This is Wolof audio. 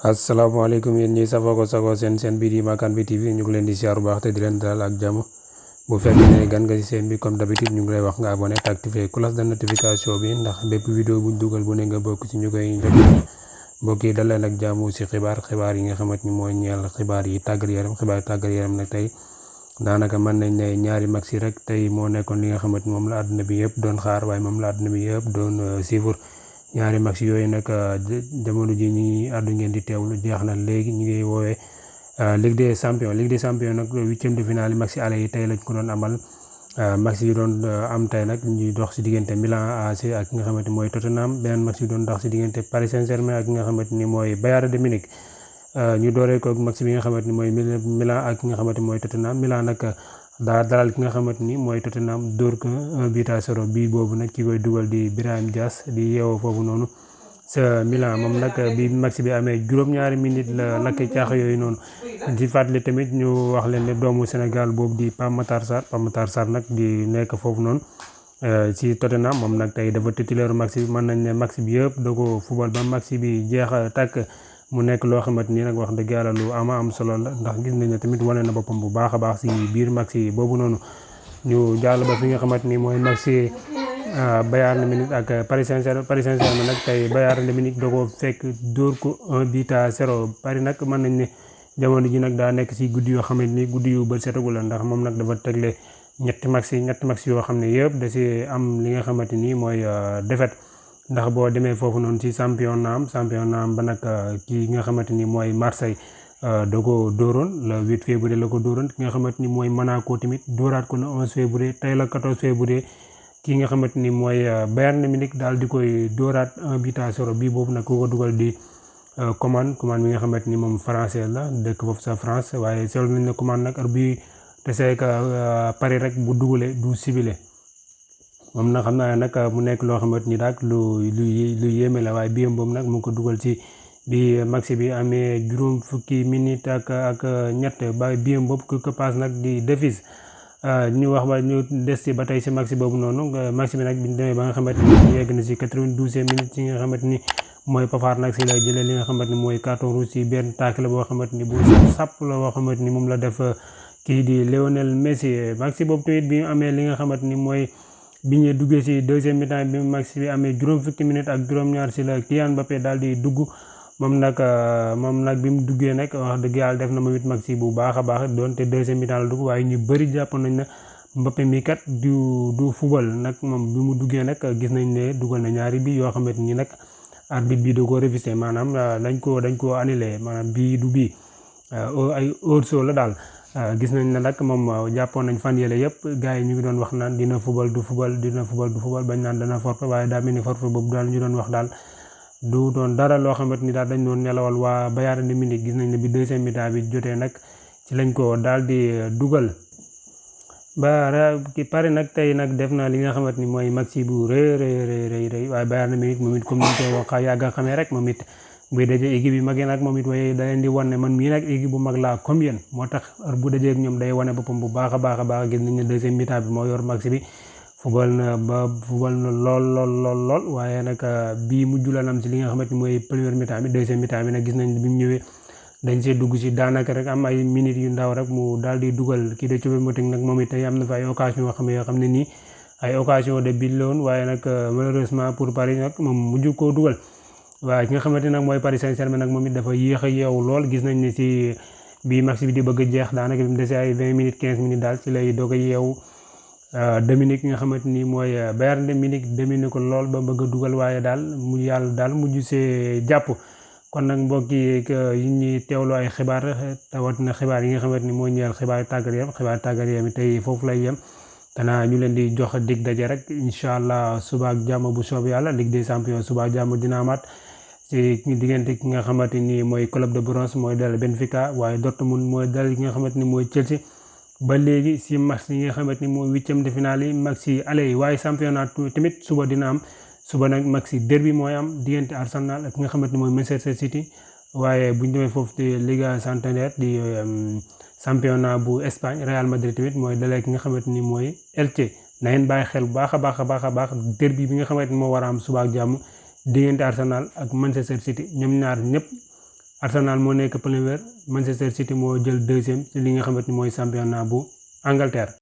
asalaamaaleykum yéen ñi safoo ko sagoo seen bii di Makane bi TV ñu ngi leen di siyaar bu baax te di leen dalal ak jàmm bu fekkee ne gan nga ci seen bi comme d'habitude ñu ngi lay wax nga abonné te activé cloche de notification bi ndax bépp vidéo buñ dugal bu ne nga bokk ci ñu koy njëkk mbokk yi dal leen ak jàmm ci xibaar yi nga xamante ni mooy ñeel xibaar yi tàggat yaram nag tey daanaka mën nañ ne ñaari match yi rek tey moo nekkoon li nga xamante ni moom la àdduna bi yëpp doon xaar waaye moom la àdduna bi yëpp doon suivre ñaari match yooyu nag jamono ji ñi àddu ngeen di teewlu jeex na léegi ñu ngi woowee Ligue des champions nag huitième de finale match aller yi tey lañ ko doon amal match yi doon am tey nag ñuy dox si diggante Milan AC ak ki nga xamante ni mooy Tottenham beneen match yi doon dox si diggante Paris Saint-Germain ak ki nga xamante ni mooy Bayern de Munich ñu dooree ko match bi nga xamante ni mooy Milan ak ki nga xamante ni mooy Tottenham Milan nag daa dalal ki nga xamante ni mooy Tottenham dóor ko 1-0 bii boobu nag ki koy dugal di Brahim Diaz di yeewoo foofu noonu sa Milan moom nag bi match bi amee juróom-ñaari minute la lakk caax yooyu noonu di fàttali tamit ñu wax leen ne doomu Sénégal boobu di Pape Matar Sarr nag di nekk foofu noonu ci Tottenham moom nag tey dafa titulaire match bi mën nañ ne match bi yëpp da ko football ba match bi jeex tàkk mu nekk loo xamante ni nag wax dëgg yàlla lu am solo la ndax gis nañ ne tamit wane na boppam bu baax a baax si biir match yi boobu noonu ñu jàll ba fi nga xamante ni mooy match Bayern Munich ak Paris Saint-Germain nag tey Bayern Munich da ko fekk dóor ko 1-0 Paris nag mën nañ ne jamono ji nag daa nekk si guddi yoo xamante ni guddi yu bët setagul la ndax moom nag dafa tegle ñetti match yoo xam ne yëpp da si am li nga xamante ni mooy défaite ndax boo demee foofu noonu ci championnat am ba nag kii nga xamante ni mooy Marseille da ko dóoroon le 8 février la ko dóoroon ki nga xamante ni mooy Monaco tamit dóoraat ko le 11 février tey la 14 février ki nga xamante ni mooy Bayern Munich daal di koy dóoraat 1-0 bii boobu nag ku ko dugal di Coman mi nga xamante ni moom français la dëkk foofu sa France waaye seetlu nañ ne Coman nag bi te c'est que Paris rek bu dugalee du sibile moom nag xam naa nag mu nekk loo xamante ni daal lu yéeme la waaye biyam boobu nag mu ngi ko dugal ci bi match bi amee juróom fukki minute ak ñett ba biyam boobu ko passe nag di Davies ñu wax ba ñu des ci ba tey ci match boobu noonu match bi nag bi ñu demee ba nga xamante ni yegg na ci 92e minute ci nga xamante ni mooy Pavard nag ci la jëlee li nga xamante ni mooy carton rouge ci benn tacle boo xamante ni bu sàpp la boo xamante ni moom la def kii di Lionel Messi match boobu tamit bi amee li nga xamante ni mooy bi ñu duggee ci deuxième mi-temps bi match bi amee juróom fukki minutes ak juróom-ñaar ci la Kylian Mbappé daal di dugg moom nag bi mu duggee nag wax dëgg yàlla def na ma it match bu baax a baax doonte deuxième mi-temps la dugg waaye ñu bëri jàpp nañ na Mbappé mi kat du football nag moom bi mu duggee nag gis nañ ne dugal na ñaari bi yoo xamante ni nag arbitre bi da ko révisé maanaam dañ ko annulé maanaam bii du bii ay hors-jeu la daal. Gis nañ ne nag moom jàppoon nañ fan yële yëpp gars yi ñu ngi doon wax naan dina football du football bañ naan dana forfait waaye daa mel ni forfait boobu daal ñu doon wax daal du doon dara loo xamante ni daal dañ doon nelawal waa Bayern de Munich gis nañ ne bi deuxième mi-temps bi jotee nag ci lañ ko daal di dugal ba ki pare nag tey nag def na li nga xamante ni mooy match bu rëy waaye Bayern de Munich moom it comme ni ñu koy wax yàgg a xamee rek moom it buy dajee équipe yi mag yi nag moom it waaye da leen di wane man mii nag équipe bu mag laa comme yéen moo tax bu dajee ak ñoom day wane boppam bu baax a baax gis nañ ne deuxième mi-temps bi moo yor match bi football na lool waaye nag bii mujj la am ci li nga xamante ni mooy première mi-temps bi deuxième mi-temps bi nag gis nañ bi mu ñëwee dañ see dugg ci daanaka rek am ay minutes yu ndaw rek mu daal di dugal kii de Choupo-Moting nag moom it tey am na fa ay occasion yoo xam ne nii ay occasion de but la woon waaye nag malheureusement pour Paris nag moom mujj koo dugal waaye ki nga xamante nag mooy Paris Saint-Germain nag moom it dafa yéex a yeewu lool gis nañ ne ci bii match bi di bëgg a jeex daanaka bi mu desee ay 20 minutes 15 minutes daal ci lay doog a yeewu Dominique ki nga xamante ni mooy Bayern de Munich domine ko lool ba bëgg a dugal waaye daal mujj see jàpp kon nag mbokk yi ñuy teewloo ay xibaar tawatina xibaar yi nga xamante ni mooy ñeel xibaar tàggat yaram tey foofu lay yem danaa ñu leen di jox dig daje rek incha allah suba ak jàmm bu soob yàlla Ligue des champions suba ak jàmm dina amaat ci diggante ki nga xamante ni mooy club de bronze mooy dal Benfica waaye Dortmund mooy dal ki nga xamante ni mooy Chelsea ba léegi si match yi nga xamante ni mooy huitième de finale yi match yi aller yi waaye championnat tamit suba dina am suba nag match derby mooy am diggante Arsenal ak ki nga xamante ni mooy Manchester City waaye bu ñu demee foofu di Liga Santander di championnat bu Espagne Real Madrid tamit mooy dalee ki nga xamante ni mooy Elche na ngeen bàyyi xel bu baax a baax derby bi nga xamante ni moo war a am suba ak jàmm diggante Arsenal ak Manchester City ñoom ñaar ñëpp Arsenal moo nekk premier, Manchester City moo jël deuxième ci li nga xamante ni mooy championnat bu Angleterre.